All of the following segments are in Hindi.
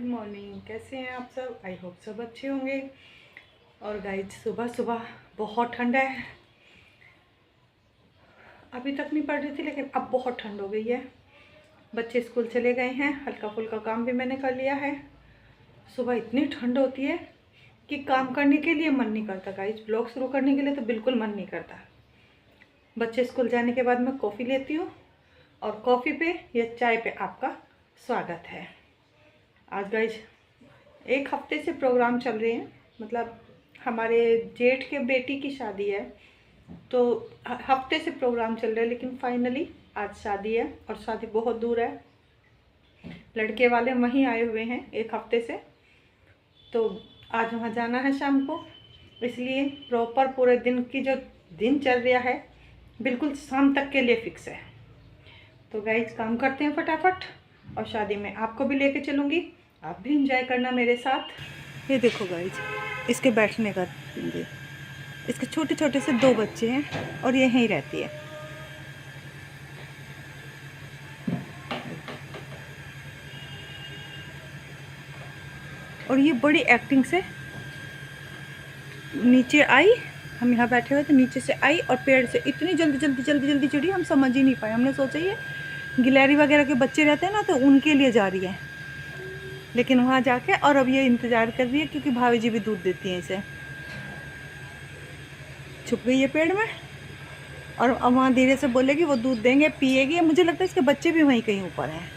मॉर्निंग। कैसे हैं आप सब? आई होप सब अच्छे होंगे। और गाइज सुबह सुबह बहुत ठंड है। अभी तक नहीं पड़ रही थी लेकिन अब बहुत ठंड हो गई है। बच्चे स्कूल चले गए हैं, हल्का फुल्का काम भी मैंने कर लिया है। सुबह इतनी ठंड होती है कि काम करने के लिए मन नहीं करता गाइज। ब्लॉग शुरू करने के लिए तो बिल्कुल मन नहीं करता। बच्चे स्कूल जाने के बाद मैं कॉफ़ी लेती हूँ और कॉफ़ी पे या चाय पे आपका स्वागत है। आज गाइज एक हफ्ते से प्रोग्राम चल रहे हैं, मतलब हमारे जेठ के बेटी की शादी है तो हफ्ते से प्रोग्राम चल रहे हैं, लेकिन फाइनली आज शादी है और शादी बहुत दूर है। लड़के वाले वहीं आए हुए हैं एक हफ्ते से, तो आज वहाँ जाना है शाम को। इसलिए प्रॉपर पूरे दिन की जो दिनचर्या है बिल्कुल शाम तक के लिए फिक्स है। तो गाइज काम करते हैं फटाफट और शादी में आपको भी लेके चलूँगी, आप भी इंजॉय करना मेरे साथ। ये देखो गाइज, इसके बैठने का, इसके छोटे छोटे से 2 बच्चे हैं और ये यहीं रहती है। और ये बड़ी एक्टिंग से नीचे आई, हम यहाँ बैठे हुए थे, नीचे से आई और पेड़ से इतनी जल्दी चढ़ी, हम समझ ही नहीं पाए। हमने सोचा ये गिलहरी वगैरह के बच्चे रहते हैं ना, तो उनके लिए जा रही है, लेकिन वहाँ जाके और अब ये इंतज़ार कर रही है क्योंकि भाभी जी भी दूध देती हैं इसे। छुप गई है पेड़ में और अब वहाँ धीरे से बोलेगी, वो दूध देंगे, पिएगी। मुझे लगता है इसके बच्चे भी वहीं कहीं ऊपर हैं।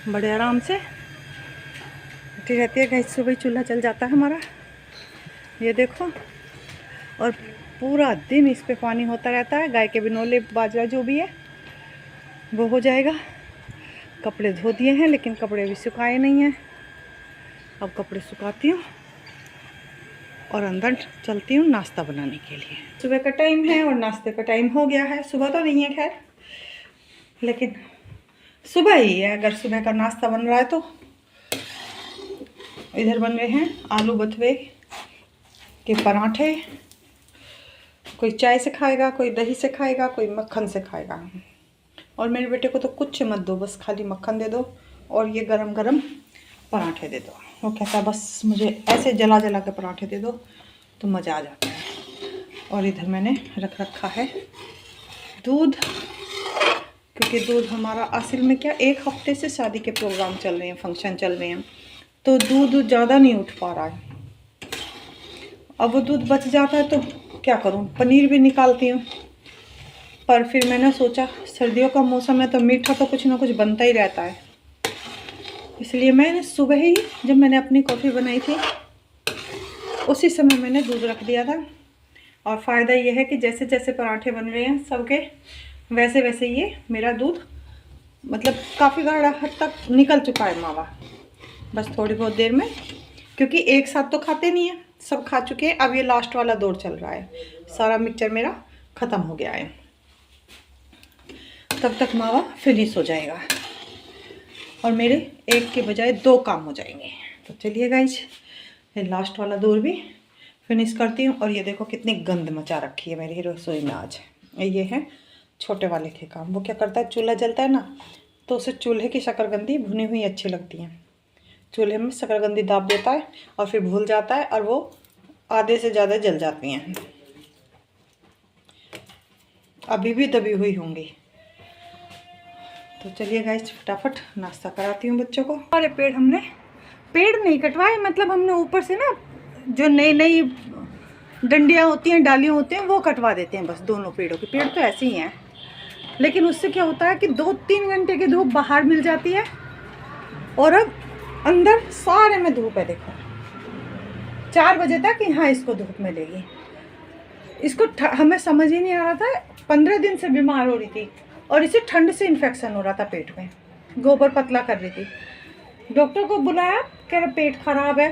बड़े आराम से बैठी रहती है। गैस सुबह चूल्हा चल जाता है हमारा, ये देखो। और पूरा दिन इस पे पानी होता रहता है। गाय के बिनोले बाजरा जो भी है वो हो जाएगा। कपड़े धो दिए हैं लेकिन कपड़े भी सुखाए नहीं हैं। अब कपड़े सुखाती हूँ और अंदर चलती हूँ नाश्ता बनाने के लिए। सुबह का टाइम है और नाश्ते का टाइम हो गया है। सुबह तो नहीं है खैर, लेकिन सुबह ही है। अगर सुबह का नाश्ता बन रहा है तो इधर बन रहे हैं आलू बथुए के पराठे। कोई चाय से खाएगा, कोई दही से खाएगा, कोई मक्खन से खाएगा। और मेरे बेटे को तो कुछ मत दो, बस खाली मक्खन दे दो और ये गरम गरम पराठे दे दो। वो कहता है बस मुझे ऐसे जला जला के पराठे दे दो तो मज़ा आ जाता है। और इधर मैंने रख रखा है दूध, क्योंकि दूध हमारा असल में क्या, एक हफ्ते से शादी के प्रोग्राम चल रहे हैं, फंक्शन चल रहे हैं, तो दूध ज़्यादा नहीं उठ पा रहा है। अब वो दूध बच जाता है तो क्या करूं, पनीर भी निकालती हूँ। पर फिर मैंने सोचा सर्दियों का मौसम है तो मीठा तो कुछ ना कुछ बनता ही रहता है। इसलिए मैंने सुबह ही जब मैंने अपनी कॉफ़ी बनाई थी उसी समय मैंने दूध रख दिया था। और फ़ायदा ये है कि जैसे जैसे पराठे बन रहे हैं सबके, वैसे वैसे ये मेरा दूध मतलब काफ़ी गाढ़ा हद तक निकल चुका है मावा। बस थोड़ी बहुत देर में, क्योंकि एक साथ तो खाते नहीं है, सब खा चुके हैं। अब ये लास्ट वाला दौर चल रहा है, सारा मिक्सचर मेरा ख़त्म हो गया है, तब तक मावा फिनिश हो जाएगा और मेरे एक के बजाय 2 काम हो जाएंगे। तो चलिए गाइज, ये लास्ट वाला दौर भी फिनिश करती हूँ। और ये देखो कितनी गंद मचा रखी है मेरी रसोई में आज। ये है छोटे वाले के काम। वो क्या करता है, चूल्हा जलता है ना तो उसे चूल्हे की शकरकंदी भुनी हुई अच्छी लगती है। चूल्हे में शकरकंदी दाब देता है और फिर भूल जाता है और वो आधे से ज़्यादा जल जाती हैं। अभी भी दबी हुई होंगी। तो चलिए गाइस फटाफट नाश्ता कराती हूँ बच्चों को। अरे हमने पेड़ नहीं कटवाए, मतलब हमने ऊपर से ना जो नई नई डंडियाँ होती हैं, डालियाँ होती हैं, वो कटवा देते हैं बस। दोनों पेड़ों के पेड़ तो ऐसे ही हैं, लेकिन उससे क्या होता है कि 2-3 घंटे की धूप बाहर मिल जाती है और अब अंदर सारे में धूप है। देखो 4 बजे तक यहाँ इसको धूप मिलेगी। इसको हमें समझ ही नहीं आ रहा था, 15 दिन से बीमार हो रही थी और इसे ठंड से इन्फेक्शन हो रहा था पेट में। गोबर पतला कर रही थी, डॉक्टर को बुलाया, कह रहा पेट खराब है।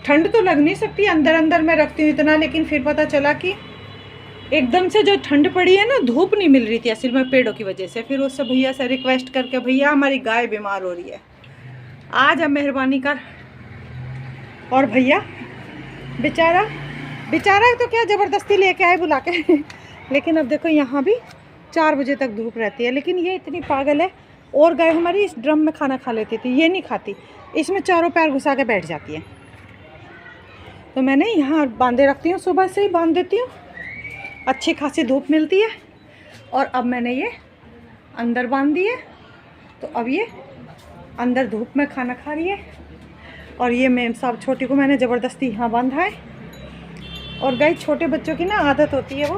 ठंड तो लग नहीं सकती, अंदर अंदर मैं रखती हूँ इतना, लेकिन फिर पता चला कि एकदम से जो ठंड पड़ी है ना, धूप नहीं मिल रही थी असल में पेड़ों की वजह से। फिर उससे भैया से रिक्वेस्ट करके, भैया हमारी गाय बीमार हो रही है, आज अब मेहरबानी कर। और भैया बेचारा तो क्या ज़बरदस्ती लेके आए बुला के। लेकिन अब देखो यहाँ भी 4 बजे तक धूप रहती है, लेकिन ये इतनी पागल है, और गाय हमारी इस ड्रम में खाना खा लेती थी, ये नहीं खाती, इसमें चारों पैर घुसा के बैठ जाती है। तो मैंने यहाँ बांधे रखती हूँ, सुबह से ही बांध देती हूँ, अच्छी खासी धूप मिलती है। और अब मैंने ये अंदर बांध दी है, तो अब ये अंदर धूप में खाना खा रही है। और ये मेम साहब छोटी को मैंने ज़बरदस्ती यहाँ बांधा है। और गाय छोटे बच्चों की ना आदत होती है, वो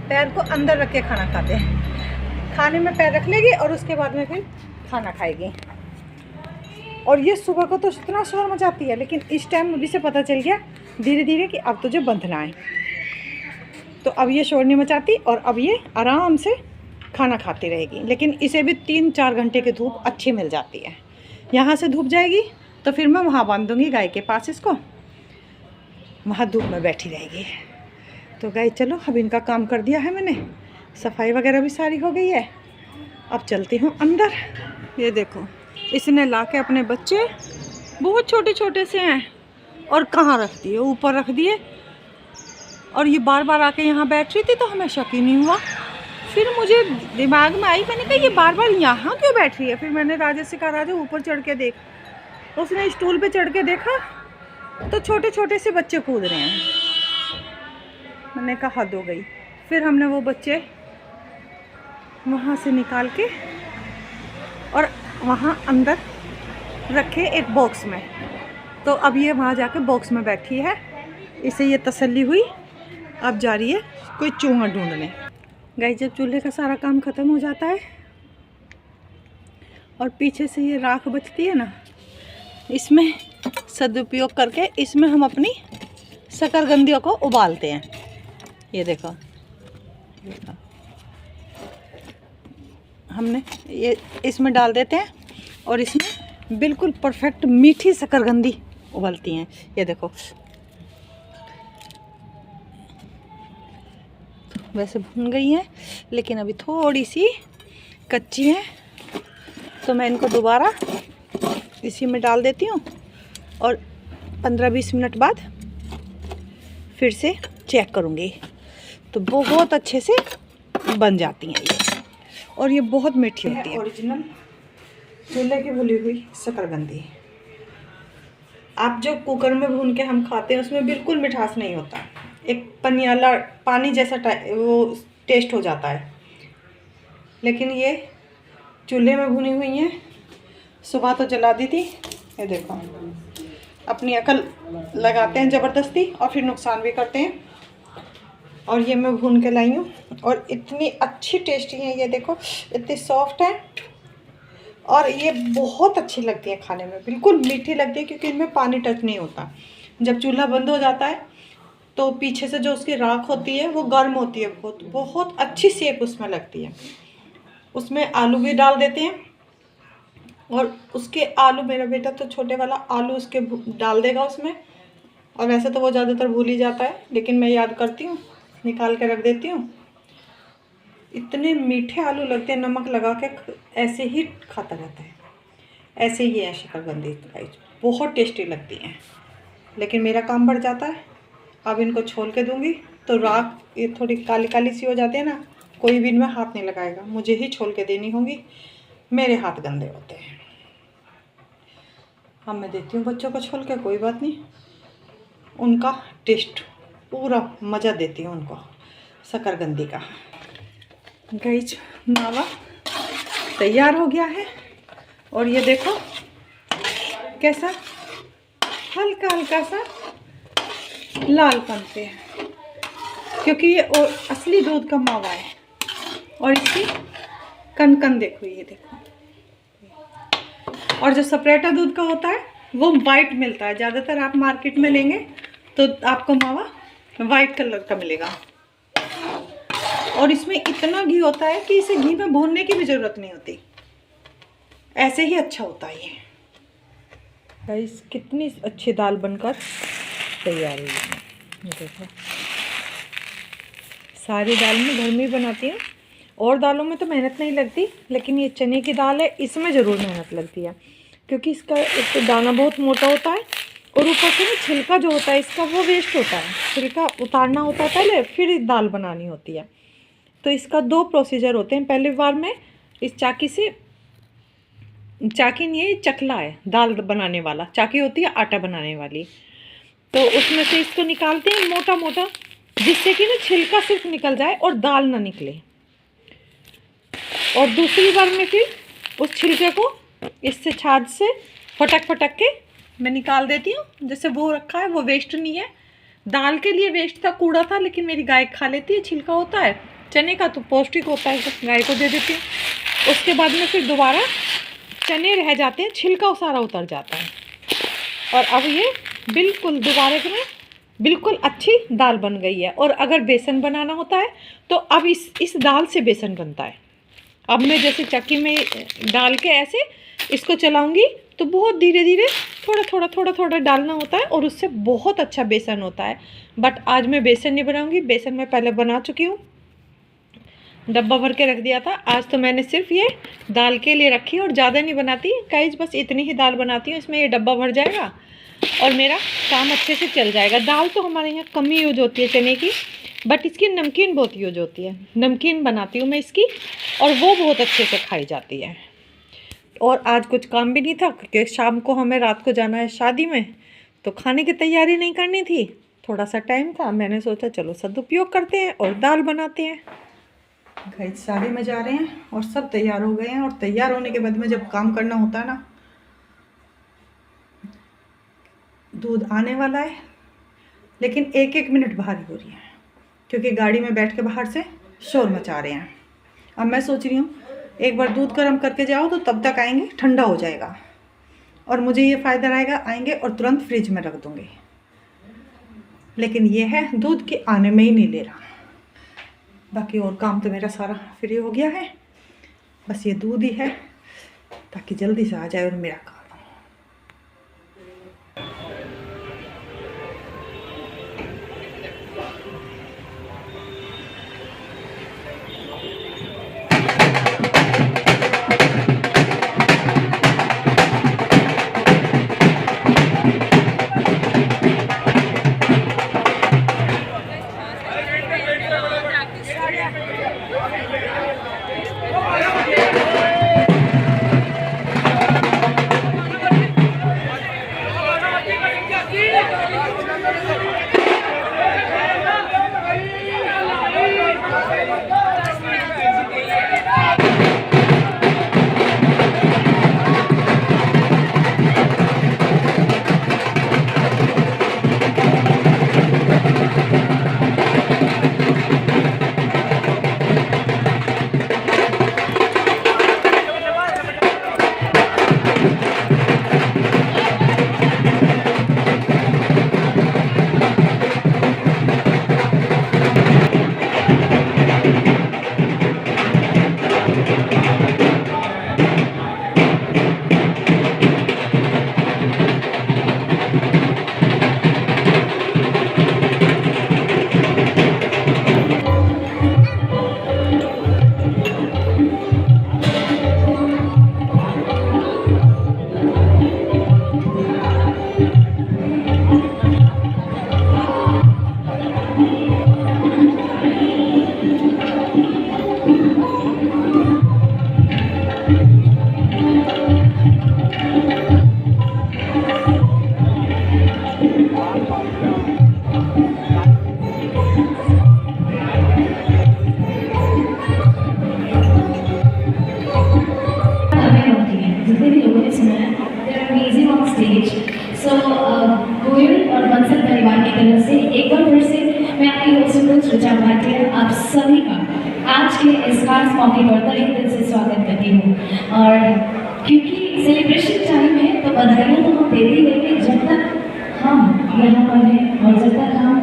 पैर को अंदर रख के खाना खाते हैं, खाने में पैर रख लेगी और उसके बाद में फिर खाना खाएगी। और ये सुबह को तो इतना शोर मचाती है, लेकिन इस टाइम अभी से पता चल गया धीरे धीरे कि अब तुझे बंधना है, तो अब ये शोर नहीं मचाती और अब ये आराम से खाना खाती रहेगी। लेकिन इसे भी 3-4 घंटे की धूप अच्छी मिल जाती है। यहाँ से धूप जाएगी तो फिर मैं वहाँ बांध दूँगी गाय के पास, इसको वहाँ धूप में बैठी रहेगी। तो गाय चलो, अब इनका काम कर दिया है मैंने, सफाई वगैरह भी सारी हो गई है। अब चलती हूँ अंदर। ये देखो, इसने ला के अपने बच्चे बहुत छोटे छोटे से हैं और कहाँ रख दिए, ऊपर रख दिए। और ये बार बार आके यहाँ बैठ रही थी तो हमें शक ही नहीं हुआ। फिर मुझे दिमाग में आई, मैंने कहा ये बार बार यहाँ क्यों बैठ रही है। फिर मैंने राजेश से कहा, राजा ऊपर चढ़ के देख। उसने स्टूल पे चढ़ के देखा तो छोटे छोटे से बच्चे कूद रहे हैं। मैंने कहा हद हो गई। फिर हमने वो बच्चे वहाँ से निकाल के और वहाँ अंदर रखे एक बॉक्स में। तो अब ये वहाँ जाके बॉक्स में बैठी है, इसे ये तसल्ली हुई। अब जा रही है कोई चूहा ढूंढने। गाइस, जब चूल्हे का सारा काम ख़त्म हो जाता है और पीछे से ये राख बचती है ना, इसमें सदुपयोग करके इसमें हम अपनी शकरकंदियों को उबालते हैं। ये देखो, हमने ये इसमें डाल देते हैं और इसमें बिल्कुल परफेक्ट मीठी शकरकंदी उबलती हैं। ये देखो, वैसे भुन गई हैं लेकिन अभी थोड़ी सी कच्ची हैं, तो मैं इनको दोबारा इसी में डाल देती हूँ और 15-20 मिनट बाद फिर से चेक करूँगी। तो बहुत अच्छे से बन जाती हैं ये, और ये बहुत मीठी होती है। ओरिजिनल चूल्हे की भुनी हुई शकरकंदी। आप जो कुकर में भून के हम खाते हैं उसमें बिल्कुल मिठास नहीं होता, एक पनियाला पानी जैसा वो टेस्ट हो जाता है। लेकिन ये चूल्हे में भुनी हुई हैं। सुबह तो जला दी थी। ये देखो, अपनी अकल लगाते हैं ज़बरदस्ती और फिर नुकसान भी करते हैं। और ये मैं भून के लाई हूँ और इतनी अच्छी टेस्टी है। ये देखो, इतनी सॉफ्ट है और ये बहुत अच्छी लगती है खाने में, बिल्कुल मीठी लगती है क्योंकि इनमें पानी टच नहीं होता। जब चूल्हा बंद हो जाता है तो पीछे से जो उसकी राख होती है वो गर्म होती है, बहुत अच्छी सेक उसमें लगती है। उसमें आलू भी डाल देते हैं और उसके आलू, मेरा बेटा तो छोटे वाला आलू उसके डाल देगा उसमें। और वैसे तो वो ज़्यादातर भूल ही जाता है, लेकिन मैं याद करती हूँ, निकाल के रख देती हूँ। इतने मीठे आलू लगते हैं, नमक लगा के ऐसे ही खाता रहता है। ऐसे ही है शकरकंदी, बहुत टेस्टी लगती हैं। लेकिन मेरा काम बढ़ जाता है। अब इनको छोल के दूंगी तो राख ये थोड़ी काली काली सी हो जाती है ना, कोई भी इनमें हाथ नहीं लगाएगा, मुझे ही छोल के देनी होगी, मेरे हाथ गंदे होते हैं। अब मैं देती हूँ बच्चों को छोल के, कोई बात नहीं, उनका टेस्ट पूरा मज़ा देती हूँ उनको शकरकंदी का। गाइस, मावा तैयार हो गया है और ये देखो कैसा हल्का हल्का सा लालपन पे है, क्योंकि ये असली दूध का मावा है। और इसकी कन देखो, ये देखो। और जो सेपरेटा दूध का होता है वो वाइट मिलता है, ज़्यादातर आप मार्केट में लेंगे तो आपको मावा वाइट कलर का मिलेगा। और इसमें इतना घी होता है कि इसे घी में भूनने की भी ज़रूरत नहीं होती, ऐसे ही अच्छा होता है ये। गाइस, कितनी अच्छी दाल बनकर तैयार हुई है। देखो, सारी दाल में घर में ही बनाती हूँ, और दालों में तो मेहनत नहीं लगती, लेकिन ये चने की दाल है, इसमें ज़रूर मेहनत लगती है, क्योंकि इसका एक तो दाना बहुत मोटा होता है और ऊपर से छिलका जो होता है इसका वो वेस्ट होता है, छिलका उतारना होता है पहले, फिर दाल बनानी होती है। तो इसका 2 प्रोसीजर होते हैं। पहली बार में इस चाकी से चाकी नहीं है, चकला है, दाल बनाने वाला। चाकी होती है आटा बनाने वाली। तो उसमें से इसको निकालते हैं मोटा मोटा, जिससे कि ना छिलका सिर्फ निकल जाए और दाल ना निकले। और दूसरी बार में फिर उस छिलके को इससे छाछ से फटक फटक के मैं निकाल देती हूँ। जैसे वो रखा है वो वेस्ट नहीं है, दाल के लिए वेस्ट था, कूड़ा था, लेकिन मेरी गाय खा लेती है। छिलका होता है चने का तो पौष्टिक होता है, तो गाय को दे देती हूँ। उसके बाद में फिर दोबारा चने रह जाते हैं, छिलका सारा उतर जाता है। और अब ये बिल्कुल दोबारा में बिल्कुल अच्छी दाल बन गई है। और अगर बेसन बनाना होता है तो अब इस दाल से बेसन बनता है। अब मैं जैसे चक्की में डाल के ऐसे इसको चलाऊंगी तो बहुत धीरे धीरे थोड़ा थोड़ा डालना होता है और उससे बहुत अच्छा बेसन होता है। बट आज मैं बेसन नहीं बनाऊंगी, बेसन मैं पहले बना चुकी हूँ, डब्बा भर के रख दिया था। आज तो मैंने सिर्फ ये दाल के लिए रखी और ज़्यादा नहीं बनाती गाइस, बस इतनी ही दाल बनाती हूँ। इसमें ये डब्बा भर जाएगा और मेरा काम अच्छे से चल जाएगा। दाल तो हमारे यहाँ कम ही यूज होती है चने की, बट इसकी नमकीन बहुत यूज होती है। नमकीन बनाती हूँ मैं इसकी और वो बहुत अच्छे से खाई जाती है। और आज कुछ काम भी नहीं था क्योंकि शाम को हमें रात को जाना है शादी में, तो खाने की तैयारी नहीं करनी थी, थोड़ा सा टाइम था। मैंने सोचा चलो सदुपयोग करते हैं और दाल बनाते हैं। गाइस शादी में जा रहे हैं और सब तैयार हो गए हैं। और तैयार होने के बाद में जब काम करना होता है ना, दूध आने वाला है लेकिन एक एक मिनट भारी हो रही है क्योंकि गाड़ी में बैठ के बाहर से शोर मचा रहे हैं। अब मैं सोच रही हूँ एक बार दूध गर्म करके जाओ तो तब तक आएंगे ठंडा हो जाएगा और मुझे ये फ़ायदा रहेगा, आएंगे और तुरंत फ्रिज में रख दूँगी। लेकिन ये है दूध के आने में ही नहीं ले रहा। बाकी और काम तो मेरा सारा फ्री हो गया है, बस ये दूध ही है ताकि जल्दी से आ जाए और मेरा काम। आप सभी का आज के इस खास मौके पर तहे दिल से स्वागत करती हूँ। और क्योंकि सेलिब्रेशन टाइम है तो बधाइयाँ तो हम देते ही रहेंगे जब तक हम यहाँ पर हैं और जब तक हम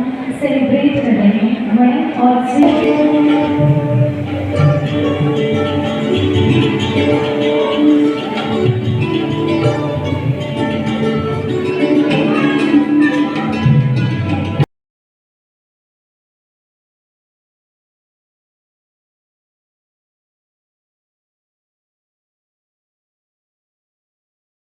सेलिब्रेट कर रहे हैं। मैं और